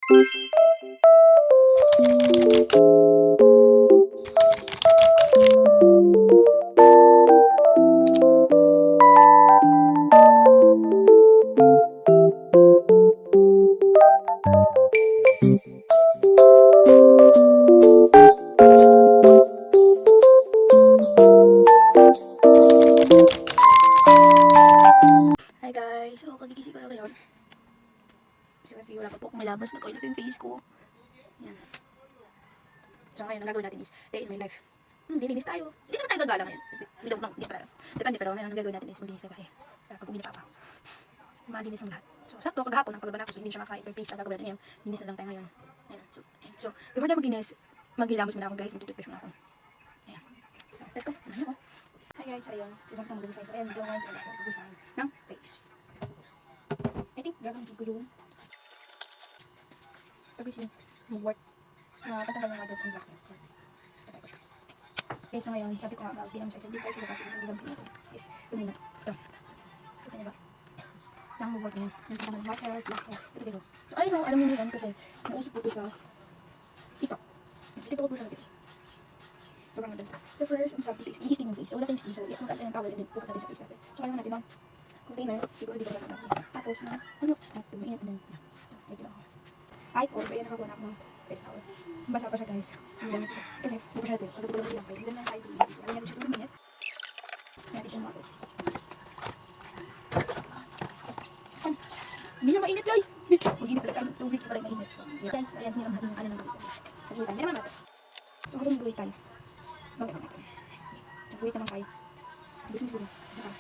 Hi guys, so kagigising ko na ngayon. Kasi wala pa po akong malabas, nag-oil na po yung face ko. Yan. So ngayon, ang gagawin natin is day in my life. Lilinis tayo. Hindi naman tayo gagala ngayon. Hindi pala. Depende, pero ngayon ang gagawin natin is maglinis sa bahay. Pag uwi ni Papa, malinis ang lahat. So sakto, kagahapon ang paglaban ako, so hindi siya makain per piece. Ang gagawin natin ngayon, linis na lang tayo ngayon. Ayan. So before tayo maglinis, maghilamos muna ako guys, mag-toothbrush muna ako. Ayan. So let's go. Hi guys, ayun. So sakto maglinis tayo. So ayan, medyo ngayon sa ako. Maglinis tayo ng face. I think gagawin ko yung tapos yung mag-work na patanggal ng items and blocks. So, patay ko siya. Okay, so ngayon, sabi ko nga, mag-dinam siya. Dito tayo sila kapit. Ang natin is, ito muna. Ito. Kita niya ba? Nang mag-work na yan. Yung patanggal ng white hair, black hair. Ito dito. So, alam mo yan kasi nausap po ito sa TikTok. Sa TikTok ko po siya natin. Sobrang natin. So first, ang sabi dito is, i-steam yung face. So wala tayong steam. So, mag-alala ng towel and then pupunta natin sa face natin. So, kaya natin ng container. Siguro dito lang natin. Tapos, at tumainit and then, so, medyo lang ako. So ayan nakakuha na ako ng face towel. Basa pa siya guys. Ang dami ko. Kasi, hindi pa siya natin. Pagkakulang ko lang kayo. Hindi lang tayo tuloy. Alam natin siya 2 minutes. Natin siya mako. Hindi na mainit guys. Mag-init talaga ang tubig pa rin mainit. So, guys, ayan hiram natin yung ano ng dito. Nag-uwitan. Hindi naman natin. So, habang nag-uwitan, bakit naman natin? Nag-uwitan lang tayo. Gusto mo siguro. Saka,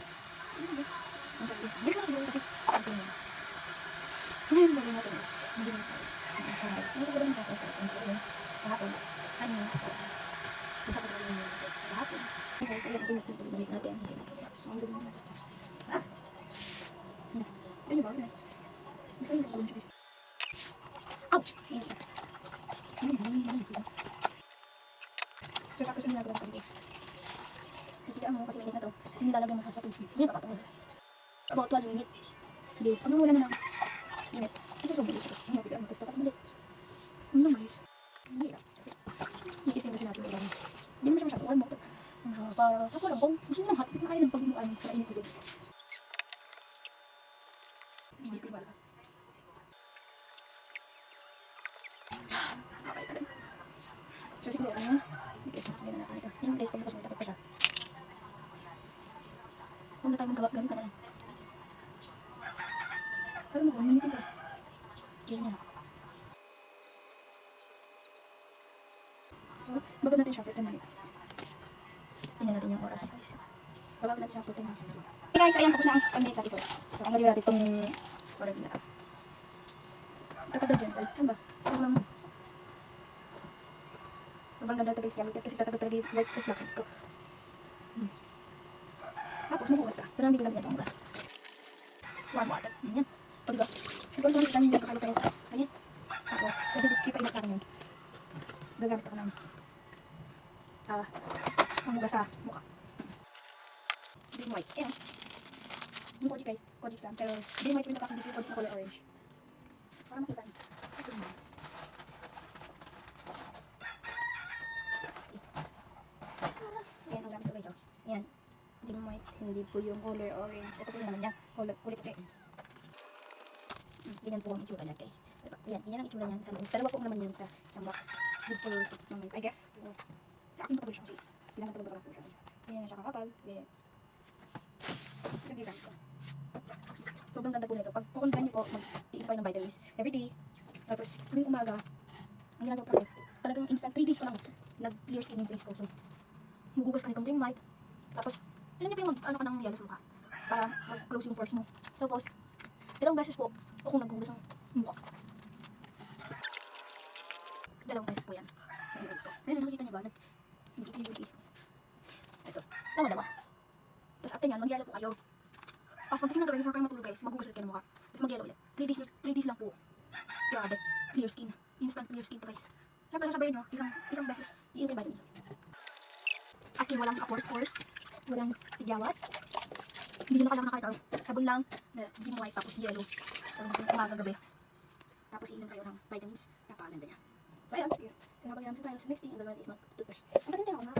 gusto mo siguro kasi, sabi mo. Ngayon, bagay natin is, hindi naman sa'yo. Ano ko ba naman ako sa akin? Kahapon. Ano yun? Isa ko ba naman yun? Kahapon. Okay, so yan, pinagtutuloy balik natin. Ang gawin natin. Ano ba? Gusto nyo ka ba? Ouch! So, tapos yung ginagawa ko dito. Nakikita mo kasi mainit na to. Hindi lalagyan mo sa tubig. Hindi pa patawin. About 12 minutes. Hindi. Ano wala na lang? Init. Kasi sobrang init. Tapos, hindi mo tapos mali. Ano lang guys? Hindi lang. Kasi, i-steam kasi natin ulan. Hindi mo siya masyado. Warm water. Para, ako lang kung gusto nyo lang hot. Ito na kayo ng pagbimuan sa init ko din. Hindi ko malakas. Okay pa din. So siguro ano yun? Okay, so hindi na natin ito. Yung guys, pagbukas mo, tapos pa siya. Huwag na tayo gamit na lang. Pero mo, minitin ko. Ganyan na. So, babad natin siya for 10 minutes. Tingnan natin yung oras guys. Babad natin siya for 10 minutes. Okay guys, ayan, tapos na ang 10 minutes episode. So, ang galing natin itong order din natin. Tapos na gentle. Ano ba? Tapos lang. Sobrang ganda ito guys. Gamit kasi tatagod talaga yung white blackheads ko. Tapos mahugas ka. Pero hindi ko gamit ito ang hugas. Warm water. Ganyan. O diba? Siguro kung lang yung kakalo tayo. Ganyan. Tapos, pwede kipainat sa akin yun. Gagamit ako ng ang hugas sa mukha. Green white. Ayan. Yung Kojic guys. Kojic lang. Pero green white yung tapos hindi ko Kojic na color orange. Para makita nyo. Ayan ang gamit ko guys. Ayan. Green white. Hindi po yung color orange. Ito po yung naman niya. Kulit puti. Ganyan po ang itsura niya guys. Ayan. Ganyan ang itsura niya. Dalawa po naman yun sa isang box. Good for moment. I guess. Sa akin patagod siya kasi. Pinakatagod ko siya. Ganyan na siya kakapal. Ganyan. Ito yung gamit ko. Sobrang ganda po nito. Pag kukumpay niyo po, mag-iipay ng vitamins everyday. Tapos, tuwing umaga, ang ginagawa ko talagang instant 3 days ko lang nag-clear skin yung face ko. So, magugas ka nitong cream white. Tapos, ilan niyo po yung mag-ano ka ng yellow sa mukha para mag-close yung pores mo. Tapos, dalawang beses po ako naghugas ng mukha. Dalawang beses po yan. Ngayon, nakikita niyo ba? Nag-i-clear yung face ko. Ito. Tama na ba? Tapos, after yan, mag-yellow po kayo. Tapos pag tingin na gawin before kayo matulog guys, magugulat kayo ng mukha. Tapos mag-yellow ulit. 3 days lang po. Grabe. Clear skin. Instant clear skin to guys. Kaya pala sabayin nyo, isang beses, iin kayo vitamins. As in, walang ka-pores-pores. Walang tigyawat. Hindi nyo na kailangan ng kahit sabon lang. Green white tapos yellow. Umaga gabi. tapos iinom kayo ng vitamins, napakaganda niya. So ayun, so napag-ilamsan tayo. So next thing, ang gagawin is mag-toothbrush. Ang ganda ako mga.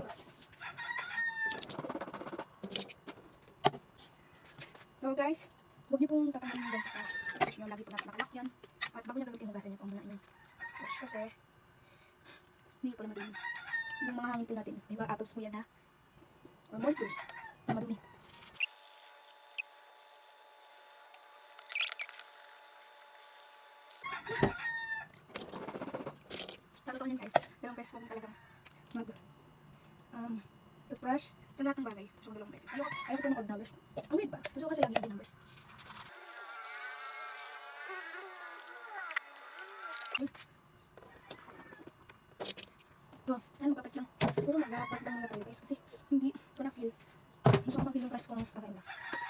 So guys, huwag niyo pong tatanggalin yung ganito sa toothbrush niyo. Lagi po natin nakalak yan. At bago niyo gagawin, hugasan niyo po muna yung brush kasi hindi po na madumi. Yung mga hangin po natin, may mga atoms po yan ha. Or molecules na madumi. Totoo niyan guys, dalawang beses po talagang mag toothbrush sa lahat ng bagay. Gusto ko dalawang beses. Ayoko po ng odd numbers. Ang weird ba? Gusto ko kasi lagi yung numbers. Ito, ano kapit lang. Siguro mag-apat lang muna tayo guys kasi hindi ko na-feel. Gusto ko mag-feel yung press ko ng kakaiba.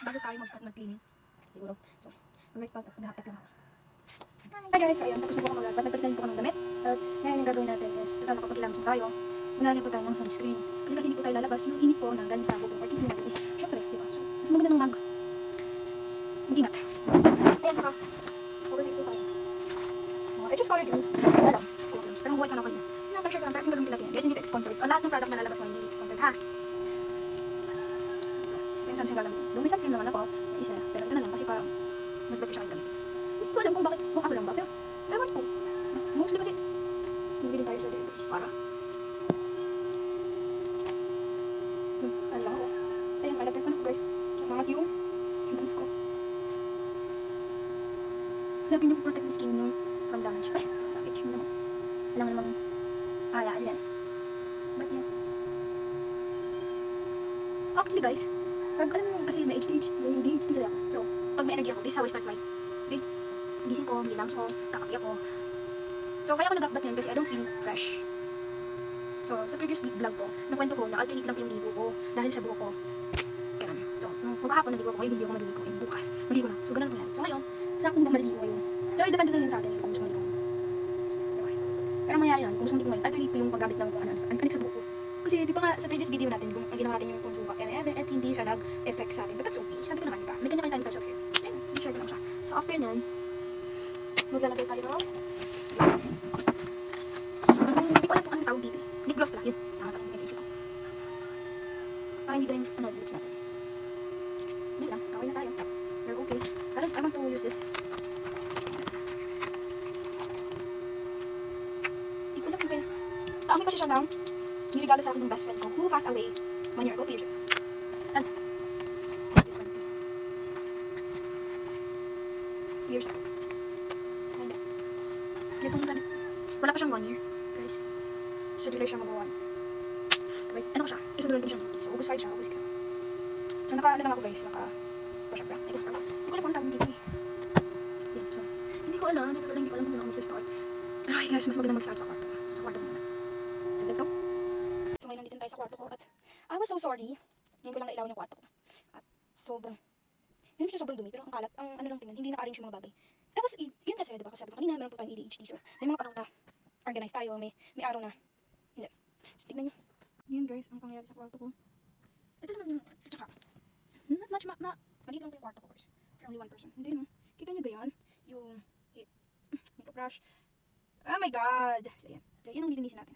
Bago tayo mag-start mag-cleaning. Siguro. So, mag-hapit lang ako. Hi guys, so ayun, tapos na po ako mag-apat. Nagpalitan po ko ng damit. At ngayon yung gagawin natin is, total nakapag-ilamsan tayo. Manalagyan po tayo ng sunscreen. Kasi kahit hindi po tayo lalabas, yung init po na galing sa bubong or kismin natin is, syempre, diba? So, mas maganda ng mag-ingat. Ayan, naka-overface po tayo. So, I just colored in. Wala lang. Pero mag-white sana ako yun. Not sure kung pero gagawin natin yan. Guys, hindi ito sponsored. Lahat ng product na lalabas mo hindi sponsored, ha? So, ito yung sunscreen gagawin. May sunscreen naman ako. May isa. Pero ito na lang kasi parang mas better siya kayo gamit. Hindi ko alam kung bakit, kung ako lang ba. Pero, ewan ko. Mostly kasi, hindi din tayo sa day guys. Para. Ano lang ako. Ayun, malapit ko na guys. Mga yung hands ko. Lagi niyo protect the skin niyo from damage. Ay, damage yun naman. Kailangan namang yan. Ba't yan? Actually guys, pag alam mo kasi may ADHD kasi ako. So, pag may energy ako, this is how I start my day. Gising ko, bilang ko, kakapi ako. So, kaya ako nag-update yan kasi I don't feel fresh. So, sa previous vlog ko, nakwento ko na alternate lang po yung ligo ko dahil sa buhok ko. Ganun. So, maghapon naligo ko, ngayon hindi ako maliligo. And bukas, maligo na. So, ganun po yan. So, ngayon, saan kung ba maliligo ngayon? So, depende na yan sa atin kung gusto maligo. Pero mangyari lang, kung gusto maligo ngayon, alternate po yung paggamit ng kung ano, kanik sa buhok ko. Kasi, di ba nga, sa previous video natin, kung ang ginawa natin yung konsuka, at hindi siya nag-effect sa atin. But that's okay. Sabi ko naman, diba? May kanya-kanya types of hair. Ayun, i-share ko lang siya. So, after nun, maglalagay tayo ng hindi ko alam kung anong tawag dito. Lip gloss pala. Yun. Nakatalang ko kasi isip ko. Para hindi rin lips natin. Yun lang. Kawin na tayo. We're okay. I want to use this. Hindi ko alam kung kaya. Kaamoy kasi siya ng niregalo sa akin ng best friend ko who passed away 1 year ago, 2 years ago. And 2 years ago. Wala pa siyang 1 year, guys. So, July siya mag-1. Wait, ano ko siya? Isudulan ko siya. So, August 5 siya, August 6 na. So, ano lang ako guys, push up lang. I guess, hindi ko alam kung tawag dito eh. Yeah, so, hindi ko alam kung saan ako mag-start. Pero okay guys, mas maganda mag-start sa kwarto. So, sa kwarto muna. So, let's go. So, ngayon nandito tayo sa kwarto ko at I was so sorry. Ngayon ko lang nailawan yung kwarto ko. At hindi siya sobrang dumi, pero ang kalat, ang ano lang tingnan, hindi naka-arrange yung mga bagay. Tapos, yun kasi, diba, kasi sabi ko kanina, meron po tayong ADHD, so, may mga panahon na organize tayo, may araw na, hindi. So, tignan nyo. Yun guys, ang pangyayari sa kwarto ko. Ito naman, tsaka, not much, maliit lang po yung kwarto ko, guys. For only one person. Hindi, no? Kita nyo ba yan? Yung, makeup brush. Oh my god! So, yan. So, yun ang lilinisin natin.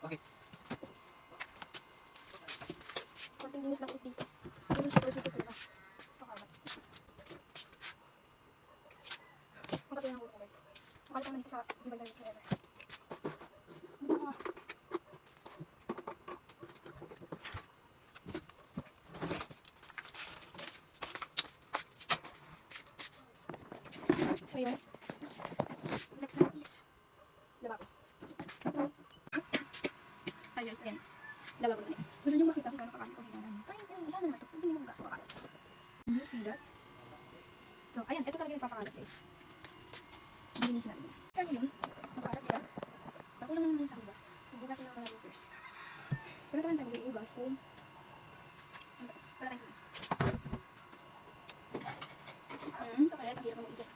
Okay. Konting linis lang ulit dito. Linis ko dito. Pakalat. Makalit naman dito sa Rival Diamonds forever. So yun. Next na is lababo. Hi guys, ayan. Lababo na next. Gusto nyo makita kung gano'ng kakalit ko hinangan. Isa na naman ito. Hindi mo gano'ng kakalit. You see that? So, ayan. Ito talaga yung papakalat guys. Bilinisin natin. Kaya yun. Makalat ka. Nakulang naman yun sa hugas. So, hugasin ng mga loafers. Pero naman tayo mag-ugas kung wala tayong tubig. So, kaya ang hirap mo mag-ugas.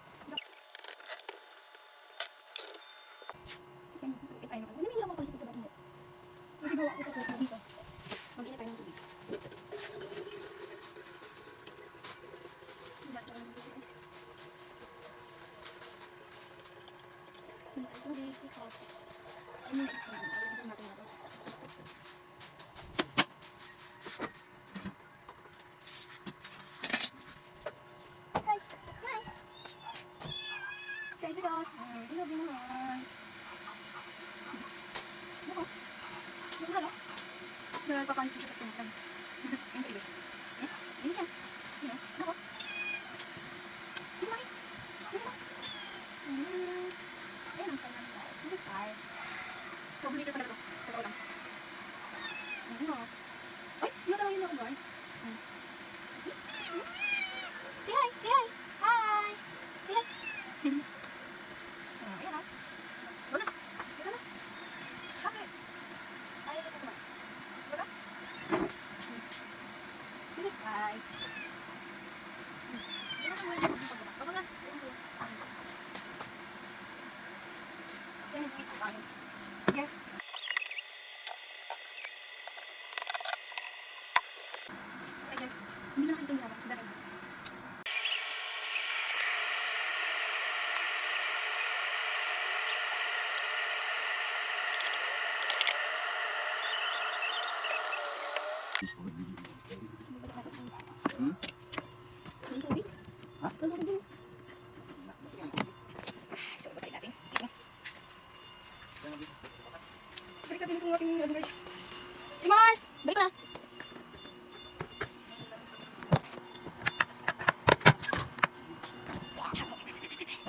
So, sigawa ko sa tubig dito. Mag-init tayo ng tubig. Init tayo ng tubig guys. Init tayo ng tubig because ayun yung naisip ko natin. Ayun natin natin. Say guys! Hello din naman. Ako. Yung halo. Nagpapansin ko siya sa tumutan. Yung kaibig. Hindi yan. Yun o. Ako. Gusto mami. Ano ba? Ayun ang style namin guys. This is style. Kabulito talaga ito. Totoo lang. Ayun o. Ay! Tinatawagin niyo ako guys. See? Say hi! Say hi! Hi! Say hi! Ayun o. Go na. Go na. Bakit? Ayaw ko naman. Wala? This is Kai. Hindi na kami pwede magpapagawa. Pagbaga. Yan yung tweet ko. Yes. I guess, hindi ko nakita yung hawak sa dating. Yung tubig? Ha? Yung tubig yun. So, batay natin. Dito. Balik natin itong ating ano guys. Hey Mars! Balik ka na!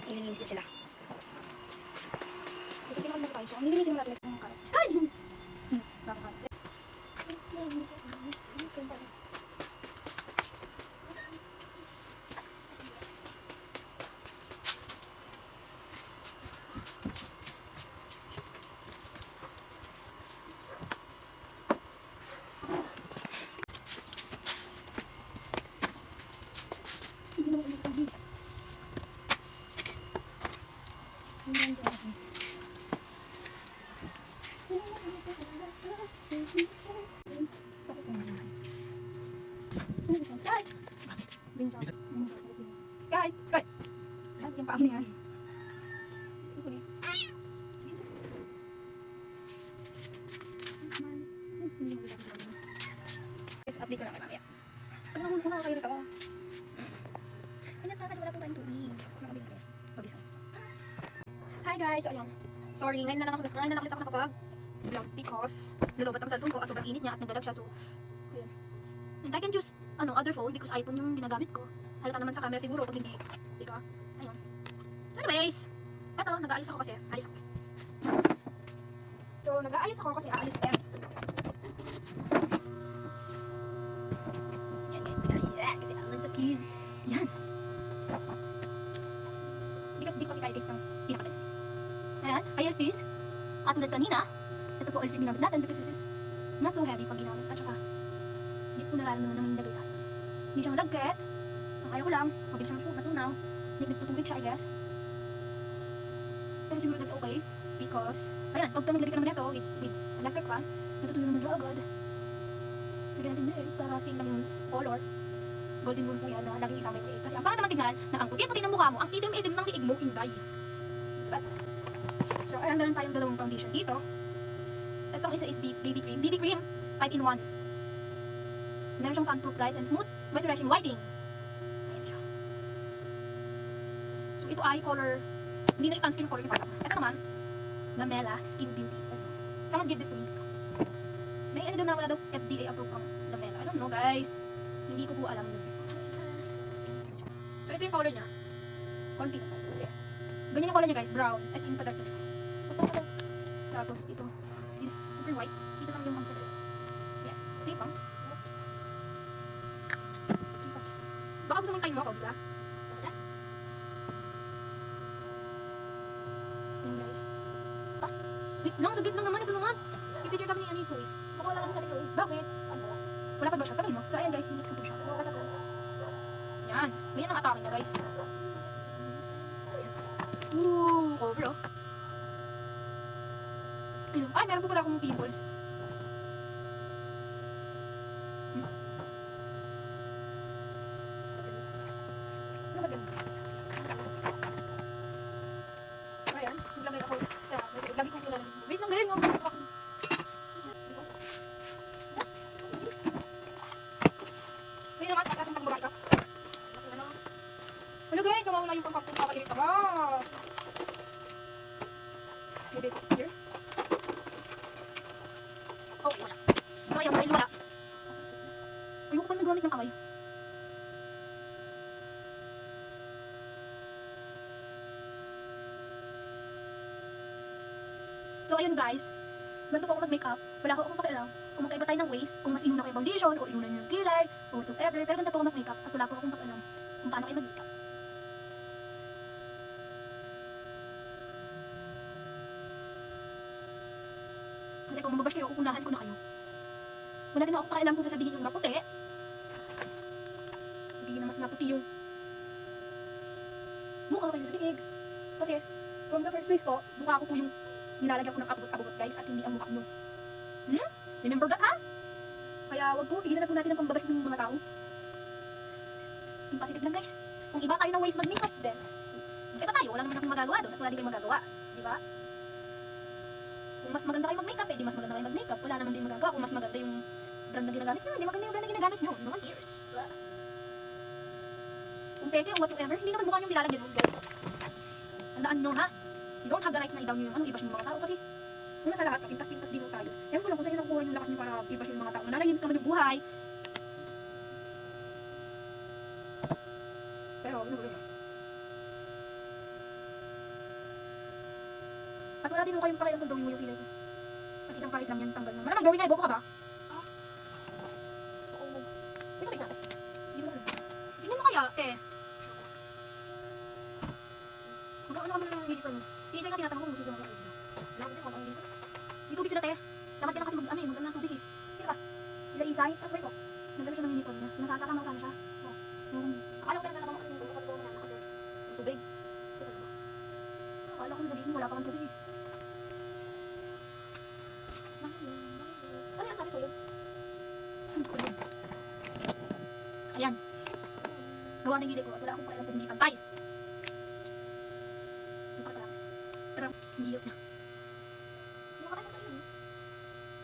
Nililinis din sila. So, sa pinakal na tayo. So, ang nililisin mo natin next ng karat. Sky! Nakakarat. Hindi naman ulit ang Sky! Sky! Sky! Ay, yung paang na yan. Update ko lang kay mamaya. Ano naman kung nakakainit ako? Init na kasi wala pong tayong tubig. Kumakabi na yan. Mabilis na. Hi guys! So, ayun. Sorry, ngayon na lang ulit ako nakapag-vlog because nilobat ang cellphone ko at sobrang init niya at nagdalag siya. So, ayun. And I can use other phone because iPhone yung ginagamit ko. Halata naman sa camera siguro pag hindi. Diba? Ayun. Anyways, eto, nag-aayos ako kasi. Alis ako. So, nag-aayos ako kasi aalis Ems. Yan, kasi alas sa kid. Yan. Hindi kasi kaya taste ng pinakatin. Ayan, ayos this. At tulad kanina, ito po ulit ginamit natin because this is not so heavy pag ginamit. At saka, hindi ko nararamdaman naman yung lagay. Hindi siya malagkit. Ang ayaw ko lang, mabilis siya matunaw. Hindi nagtutubig siya, I guess. Pero siguro that's okay. Because, ayan, pag naglagay ka naman ito with electric fan, natutuyo naman siya agad. Lagyan natin din para same lang yung color. Golden rule po yan na laging isang may liig. Kasi ang pangit naman tignan na ang puti-puti ng mukha mo, ang itim-itim ng liig mo, inday. Diba? So, ayan, meron tayong dalawang foundation dito. Itong isa is BB cream. BB cream, 5-in-1. Meron siyang sunproof guys and smooth moisturizing whitening. Ayan siya. So, ito ay color Hindi na siya tan skin color yung product. Ito naman, Lamela Skin Beauty. Someone give this to me. May ano doon na wala daw FDA approved ang Lamela. I don't know guys. Hindi ko po alam yun. So ito yung color niya. Konti na guys. Kasi ganyan yung color niya guys. Brown. As in protected. Ito. Tapos ito is super white. Ito lang yung concealer. Yeah. 3 pumps. Oops. 3 pumps. Baka gusto mo yung time mo ako, diba? Wala. Yan guys. Ah! Wait lang, saglit lang naman. Ito naman. I-picture kami ni Anito eh. Baka wala kami sa atin eh. Bakit? Ano? Wala pa ba siya? Tagay mo. So ayan guys, hinix ko po siya. Yan. Ganyan ang atake niya guys. So yan. Ooh, cover oh. Ay, meron po pala akong pimples. Ano ba ganun? Ayan, naglagay ako sa... Lagi kong nilalagay. Wait lang, galing ako. Ngayon naman, pag-ating pang-babae ka. Hello guys, nawawala yung pang-kakairit ako. Maybe here. Okay, wala. So, ayun, dahil wala. Ayoko pa naggamit ng kamay. So, ayun guys. Ganito po ako mag-makeup. Wala ko akong pakialam. Kung magkaiba tayo ng ways, kung mas inuna ko yung foundation, o inuna nyo yung kilay, o whatsoever. Pero ganito po ako mag-makeup. At wala po akong pakialam kung paano kayo mag-makeup. Kasi kung mababash kayo, uunahan ko na kayo. Wala din ako pakialam kung sasabihin yung maputi. Hindi na mas maputi yung mukha ko kayo sa liig. Kasi, from the first place po, mukha ko po yung nilalagyan ko ng abot-abot guys at hindi ang mukha nyo. Remember that ha? Kaya wag po, tigilan na po natin ang pambabash ng mga tao. Yung positive lang guys. Kung iba tayo ng ways mag-makeup, then iba tayo, wala naman akong magagawa doon at wala din kayo magagawa. Diba? Kung mas maganda kayo mag-makeup, eh di mas maganda kayo mag-makeup. Wala naman din magagawa. Kung mas maganda yung brand na ginagamit nyo, hindi maganda yung brand na ginagamit nyo. No one cares. Diba? Kung peke o whatsoever, hindi naman mukha yung nilalagyan mo guys. Tandaan nyo ha? You don't have the rights na i-down nyo yung i-bash yung mga tao kasi una sa lahat, kapintas-pintas din mo tayo. Ewan ko lang kung saan nakukuha yung lakas nyo para i-bash yung mga tao. Nananahimik naman yung buhay. Pero, binugulo nyo. At wala din mo kayong pakialam kung drawing mo yung pilay ko. At isang kahit lang yan, tanggal na. Malamang drawing nga, boko ka ba? Wait, wait natin. Hindi mo na. Tignan mo kaya, eh. Magkakaano kami ng uniform mo. Si Isay nga tinatanong ko kung susunod ako. Wala ko din, wala ko dito. May tubig sila, te. Dapat ka na kasi mag-ano ng tubig eh. Sino ba? Sila Isay? At wait ko. Nagdala siya ng uniform niya. Nasasakama ko sana siya. Yung, akala ko pinagkakama ko kasi yung sabi ko na kasi yung tubig. Akala ko sabihin mo, wala pa kang tubig eh. Ano yan sabi sa'yo? Ayan. Gawa ng gili ko at wala akong pakialam kung hindi pantay. Pero hindi yun na. Makakain mo tayo.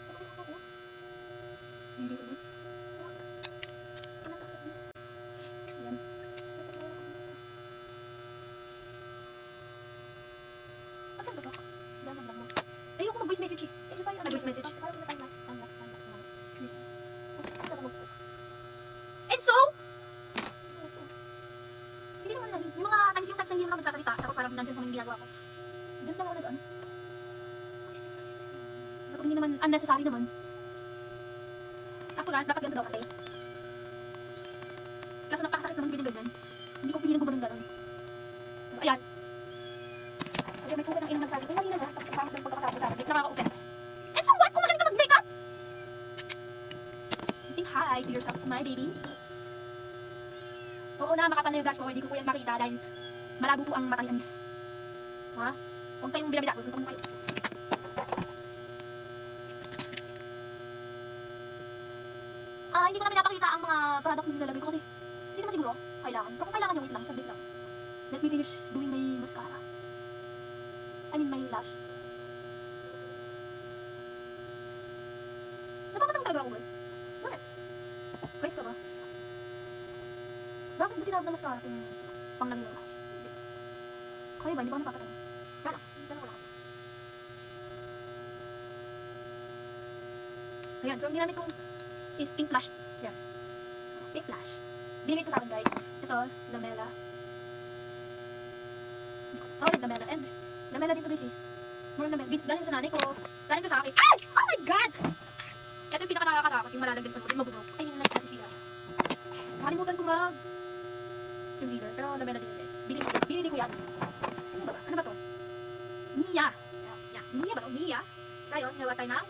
Makakain mo tayo. Hindi yun. Cannot accept this. Ayan. Ba't nang tutok? Dahil nang mo. Ayoko mag-voice message eh. Eh, ba yun? Nag-voice message. Parang isa time-lapse. And so, hindi naman lang. Yung mga times yung text na hindi naman magsasalita. Tapos parang nandyan sa mga ginagawa ko. Doon lang ako nag-ano. Dapat hindi naman unnecessary naman. Ako dapat ganito daw kasi. Kaso napakasakit naman ganyan-ganyan. Hindi ko pinilang gumanon gano'n. Ayan. Kasi may pukit ng inang nagsabi. Ay, kanina na. Tapos parang pagkakasabi sa akin. Nakaka-offense. And so what? Kung magaling ka mag-makeup? Think hi to yourself, my baby. Oo na, makapal na yung blush ko. Hindi ko po yan makita dahil malabo po ang mata ni Anis. Ha? Huwag kayong binabida. Susunod mo kayo. Hindi ko na pinapakita ang mga product na nilalagay ko kasi hindi naman siguro kailangan. Pero kung kailangan nyo, wait lang. Saglit lang. Let me finish doing my mascara. I mean, my lash. Napapatang talaga ako, girl. Bakit? Guys ka ba? Bakit ba tinawag na mascara kung pang lash? Kaya ba? Hindi ba ako napapatang? Ayan, so ang ginamit kong is pink blush. Ayan. Pink blush. Binigay ito sa akin, guys. Ito, lamela. Oh, lamela. And, lamela din to, guys, eh. Murang lamela. Galing sa nanay ko. Galing ko sa akin. Ay! Oh my God! Ito yung pinaka-nakakatakot. Yung malalagyan ko yung mabubog. Ay, yun lang nasisira. Nakalimutan ko concealer. Pero lamela din, guys. Binili ko yan. Ano ba? Ano ba to? Mia. Mia ba to? Mia. Isa yun. Nawa tayo ng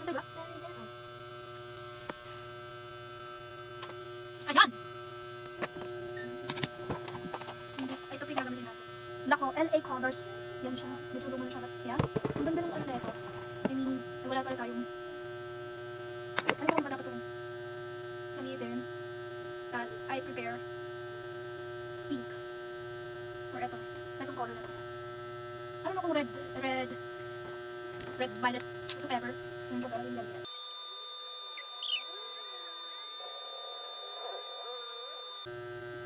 diba? Ayan! Ito pinagamitin natin. Nako, LA Colors. Yan siya. Natulong mo na siya. Yan. Ang ganda ng ano na ito. I mean, wala pala tayong ano kung ba dapat itong gamitin. That I prepare pink. Or ito. Itong color na ito. Ano na kung red, violet, whatever. Yung pagkakas yung gamitin.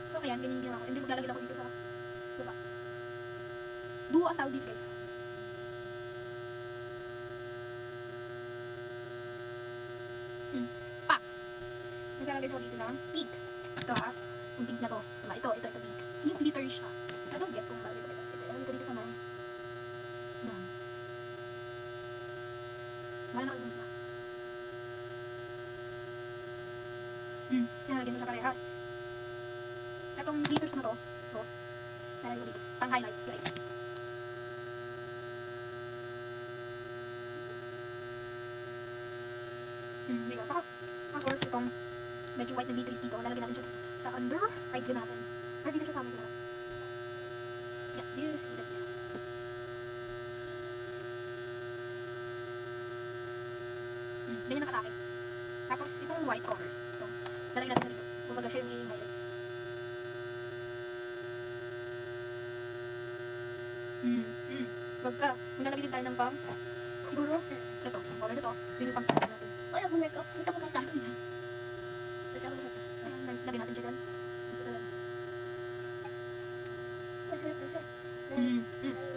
So, ayan, ganyan ginawa ko. Hindi maglalagay ako dito sa baba. Duo ang tawag dito, guys. Pa! Naglalagay ako dito ng pink. Ito ha. Yung pink na to. Diba? Ito pink. Yung glitter siya. I don't get kung bakit ito. Ano ko dito sa mga. Yan. Wala na kayo siya. Nalagyan mo sa parehas. Itong glitters na to. Ito. Nalagyan ko dito. Pang highlights, guys. Diba? Tapos itong medyo white na glitters dito. Lalagyan natin siya sa under eyes din natin. Or dito siya sa amin. Yeah, do you see that? Ganyan nakatake. Tapos itong white color. Ito. Lalagyan natin dito. Bumaga siya yung highlights. Wag ka. Maglalagay din tayo ng pang. Siguro, ito. Ang color nito. Yun yung pang natin. Ay, ako makeup. Ito ko katahin niya. Kasi ako sa lagyan natin siya dyan.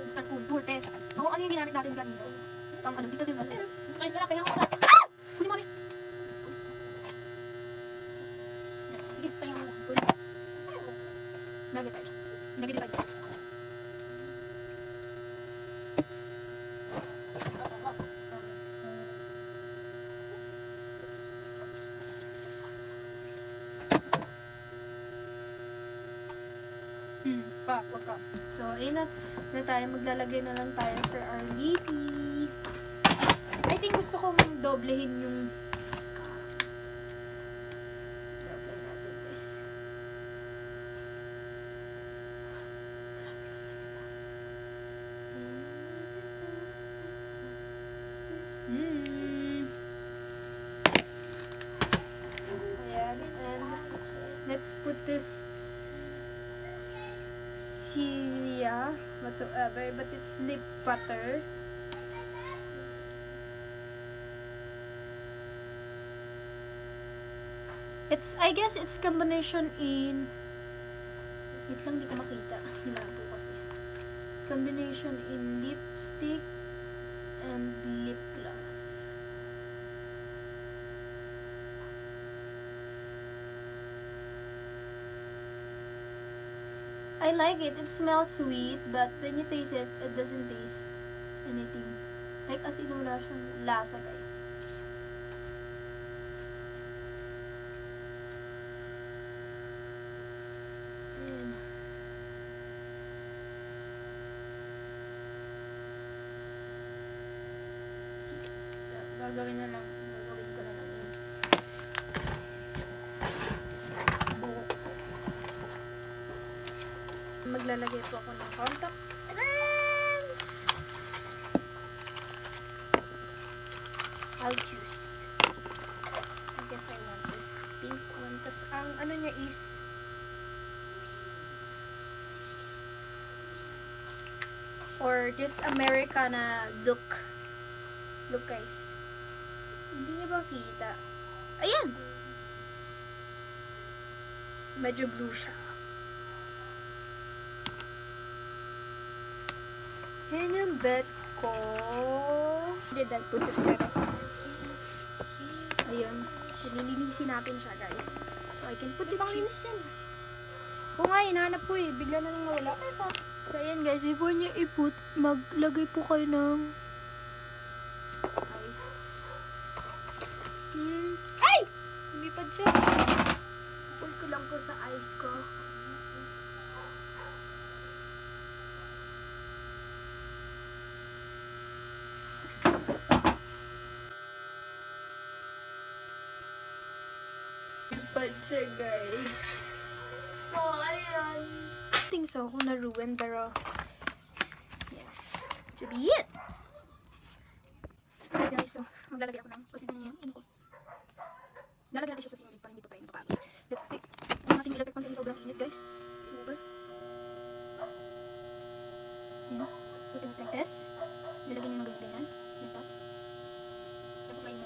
Start contour, te. So, ano yung ginamit natin kanina? Ang ano, dito din natin. Ay, kaya kaya ako. Ah! Huli mo, sige, kaya ako. Lagay tayo. Lagay din tayo. Wag ka. So, ayun na tayo. Maglalagay na lang tayo for our lippy. I think gusto kong doblehin yung mascara. Doble natin, guys. Ayan. And let's put this Celia whatsoever, but it's lip butter. I guess it's combination in wait lang, di ko makita. Labo kasi. Combination in lipstick and lip gloss. I like it. It smells sweet, but when you taste it, it doesn't taste anything. Like, as in, wala siyang lasa, guys. Ayan. So, gagawin ko na lang yun. Buhok. Maglalagay po ako ng contact lens. I'll choose. I guess I want this pink one. Tapos ang ano niya is or this Americana look. Look, guys. Hindi niya ba kita? Ayan! Medyo blue siya. Yan yung bed ko. Did I put it there? Ayun. Nililinisin natin siya, guys. So, I can put it here. Linis yan. Oo nga, hinahanap ko eh. Bigla na nang nawala. So, ayan guys. Before niyo i-put, maglagay po kayo ng ice. Ay! Lumipad siya. Pull ko lang po sa ice ko. Lumipad siya, guys. So, ayan. I think so kung na-ruin, pero yeah. To be it. Okay guys, so maglalagay ako ng kasi na yung ko. Lalagay natin siya sa sinulid para hindi pa tayo mapapagod. Let's take ang ating electric fan kasi sobrang init guys. Super. Ayan. Putin natin yung test. Nilagyan nyo ng ganyan. Ganito. Tapos apply mo.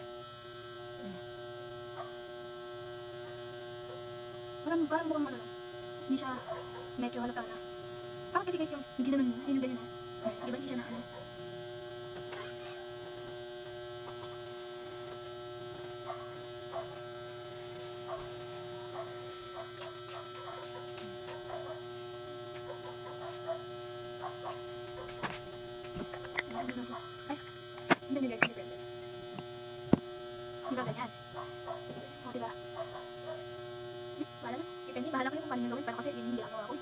Parang mukhang ano lang. Hindi siya medyo halata na. Parang kasi guys yung hindi naman yun yung ganyan na. Di ba hindi siya na ano. Ay, hindi nyo guys, hindi guys. Hindi ba ganyan? O diba? Bahala na. Depende, bahala kayo kung paano nyo gawin. Pero kasi yun hindi ginagawa ko.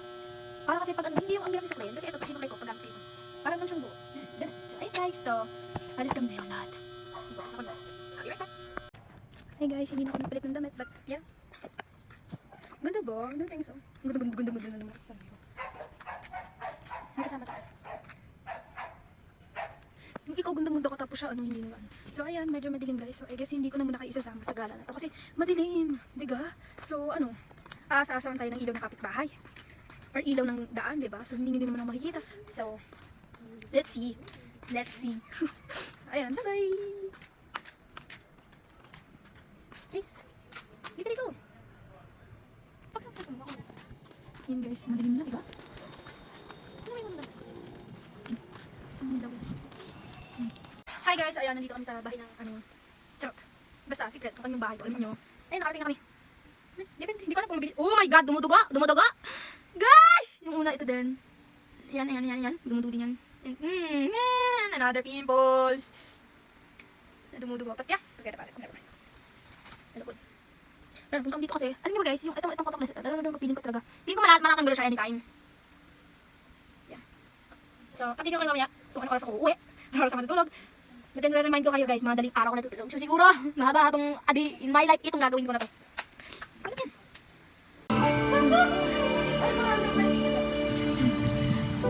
Para kasi pag hindi yung ang ginamit sa client, kasi ito pag sinulay ko, pag gamit ko. Parang lang siyang buo. Ganun. So, ayun guys, to. Alis kami na yung lahat. I'll be right back. Hey guys, hindi na ako nagpalit ng damit, but yeah. Ganda ba? I don't think so. Ganda na naman sa sarili ko. May kasama tayo. Yung ikaw ganda ka tapos siya, ano, hindi naman. So ayan, medyo madilim guys. So I guess hindi ko na muna kayo isasama sa gala na to kasi madilim, diga? So ano, aasahan tayo ng ilaw ng kapitbahay. Or ilaw ng daan, diba? So hindi nyo din naman ako makikita. So, let's see. Let's see. Ayan, bye-bye! Guys, dito. Pagsasama ako. Ayan guys, madilim na, diba? Ano may manda? Hi guys, ayan, nandito kami sa bahay ng ano, charot. Basta, secret, kung yung bahay to, alam nyo. Ayun, nakarating na kami. Hindi ko alam kung mabili. Oh my god, dumuduga! Guys! Yung una, ito din. Yan. Dumudugo din yan. Man, another pimples. Dumudugo. But yeah, forget about it. Never mind. Nalukod. Pero kung kami dito kasi, alam niyo ba guys, yung itong kotak na ito, feeling ko talaga. Feeling ko malakang siya anytime. Yeah. So, update ko kayo mamaya kung anong oras ako uuwi. Anong oras ako matutulog. But then, remind ko kayo guys, mga daling araw ko natutulog. So, siguro, mahaba-habang in my life, itong gagawin ko na to. Ano yan?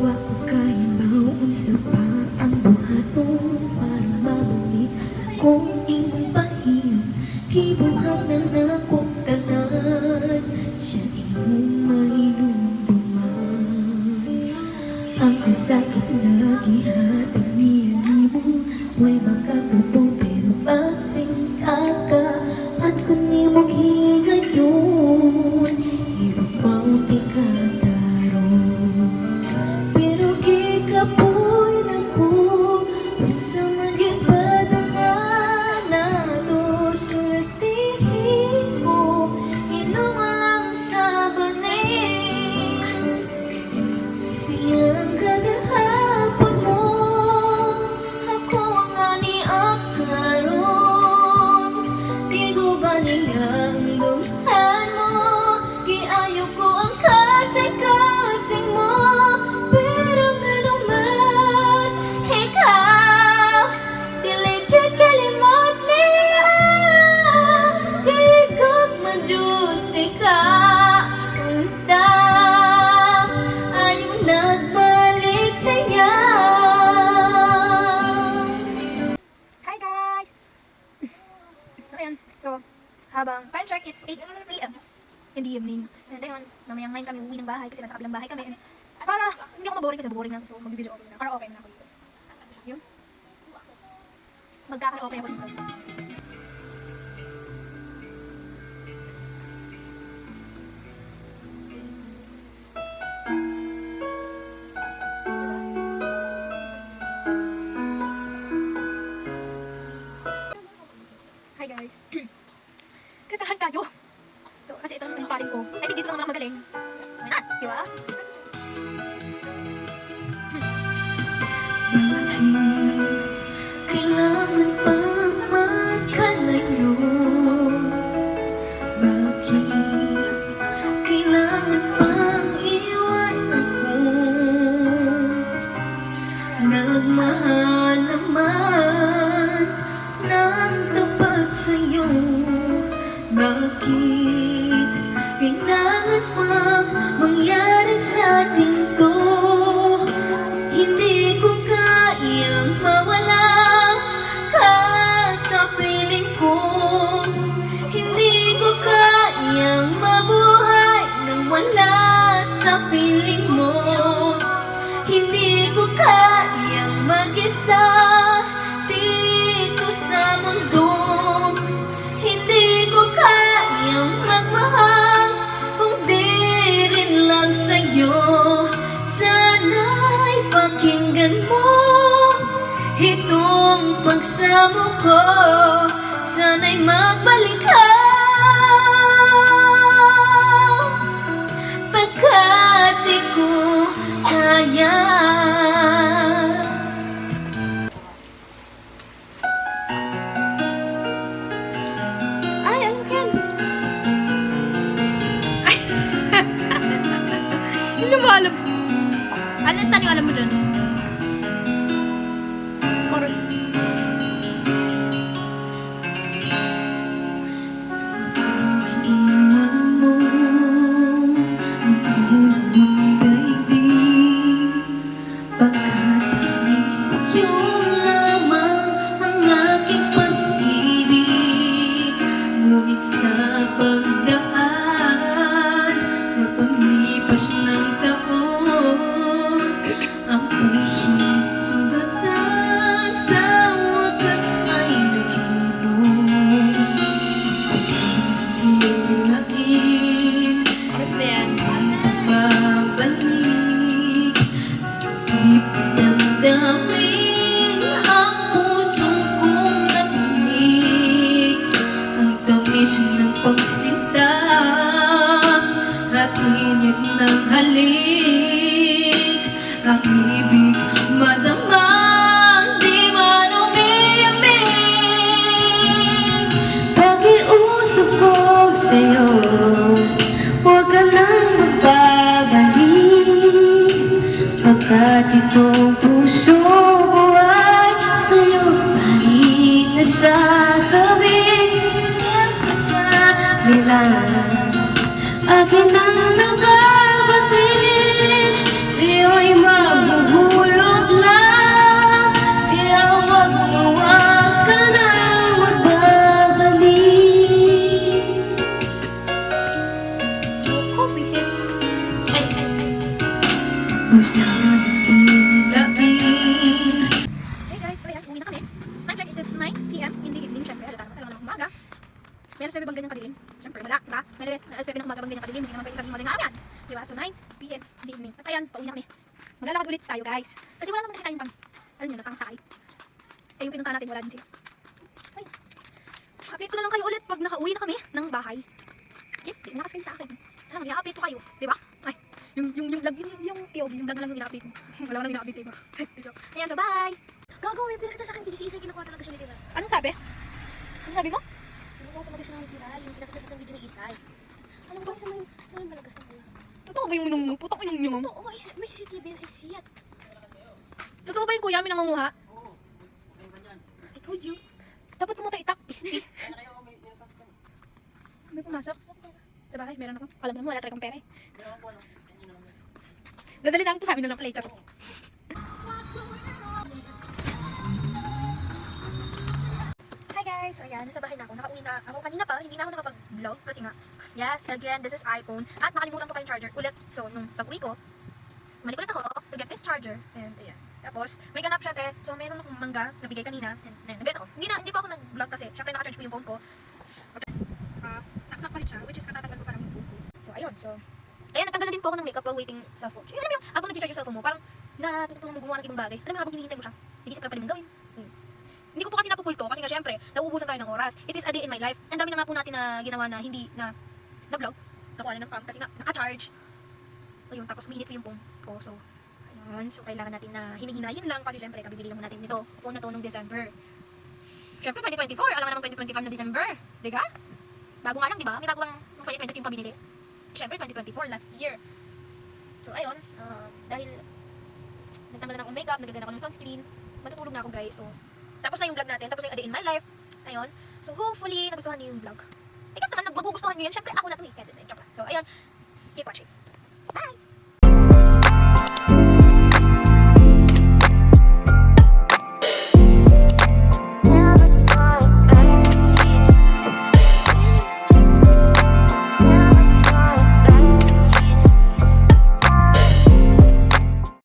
Wa ko kaya mauon sa pa ang buhaton para mabalik kung iyong pahiyong kibuhang na akong tanan siya iyong mahinumduman ang kasakit na gihatag niya ni mo may makatupong pero basing kakaan ko ni mong higayon ibang pauti ka kapoy na ko minsan man ipadama na to sultihin ko inong lang sa banin siyang kagahapon mo ako ang ani akaron di ko ba niyang dunghan mo giayo ko ang kasing-kasing mo pero habang time check, it's 8 p.m. in the evening. And ayun, namayang ngayon kami uwi ng bahay kasi nasa kabilang bahay kami. And para hindi ako maboring kasi boring na. So mag-video ako na. Karaoke na ako dito. Yun. Magkakaraoke ako dito. iyong pagsamo ko, sana'y magbalik ka, pagkat di ko kaya. Ay, ano yan? Ay! Yung lumalabas. Ano, saan yung alam mo dun? Chorus. Iwan mo ang unang daigdig, pagkat tanging sa'yo lamang ang aking pag-ibig. Ngunit sa pagdaan, sa paglipas ng taon, ang puso'y sugatan sa wakas ay naghilom. Pasilain Basta yan. babalik, di damdamin ang puso kong natinig, ang tamis ng pagsinta at init ng halik, ang ibig madama, di man umiimig. Pakiusap ko sa'yo, huwag ka nang magbabalik, pagkat itong puso ko ay sa'yo pa rin nasasabik. Sa kabila, akin ang nakabatid, sa'yo'y maghuhulog lang, kaya huwag ka nang magbabalik. Coffee. Ay. Usahan pinilabing. Hey guys, so ayan, uwi na kami. Time check, it is 9 PM in the evening. Siyempre, halata naman talaga ng umaga. May alas 9 bang ganyang kadilim? Siyempre, wala, diba? May alas 9 ng umaga bang ganyang kadilim? Hindi naman pwede sabihin maling araw yan. Diba? So 9 PM in the evening. At ayan, pauwi na kami. Maglalakad ulit tayo guys. Kasi wala naman kasi tayong pang, alam nyo na, pang sakay. Eh, yung pinuntahan natin, wala din sila. So ayan. Update ko na lang kayo ulit pag nakauwi na kami ng bahay. Okay? Di umakas kayo sa akin. Alam, i-update ko kayo. Diba? Ay, yung vlog, yung POV, yung vlog na lang yung ina-update mo. Wala ko nang ina-update, diba? Ayan, so bye! Gagawin, pinakita sa akin, PDCC, kinukuha talaga siya ni Tira. Anong sabi? Anong sabi mo? Kinukuha talaga siya ni Tira, yung pinakita sa akin video ni Isay. Alam mo, saan yung malagas na kuya? Totoo ba yung minumumog? Putok yung minumumog? Oo, may CCTV na isiyat. Totoo ba yung kuya may nangunguha? I told you. Dapat kumunta itak, pisti. May pumasok. Sa bahay, meron ako. Alam mo, wala talagang pera eh. Dadali lang ito sa amin na lang pala eh, charot. Hi guys! So ayan, nasa bahay na ako. Nakauwi na ako kanina pa. Hindi na ako nakapag-vlog kasi nga, yes, again, this is iPhone. At nakalimutan ko pa yung charger ulit. So, nung pag-uwi ko, malik ulit ako to get this charger. And ayan. Tapos, may ganap siya te. So, meron akong mangga na bigay kanina. And nag-get ako. Hindi pa ako nag-vlog kasi syempre naka-charge ko yung phone ko. Saksak pa rin siya, which is katatanggal ko parang yung phone ko. So, ayun. So, ayan, nagtanggal na din po ako ng makeup while waiting sa phone. So, alam mo yung, habang nag-charge yung cellphone mo, parang natutulungan mo gumawa ng ibang bagay. Alam mo, habang hinihintay mo siya, nag-isip ka pa rin mong gawin. Hindi ko po kasi napupulto kasi nga syempre, nauubusan tayo ng oras. It is a day in my life. And dami na nga po natin na ginawa na hindi na vlog. Nakuha na ng cam kasi nga naka-charge. Ayun, tapos umiinit po yung phone ko. So, ayun. So, kailangan natin na hinihinayin lang kasi syempre, kabibili lang natin nito. Phone na to nung December. Syempre, 2024. Alam nga naman 2025 na December. Diga? Bago nga lang, di ba? May bago bang 2023 yung pabinili. Syempre, 2024, last year. So, ayun. Dahil nagtanggal na akong makeup, nagagana ako ng sunscreen, matutulog na ako guys. So, tapos na yung vlog natin, tapos na yung a day in my life. Ayun. So, hopefully, nagustuhan niyo yung vlog. I guess naman, magugustuhan niyo yan. Syempre, ako na ito eh. So, ayun. Keep watching. Bye!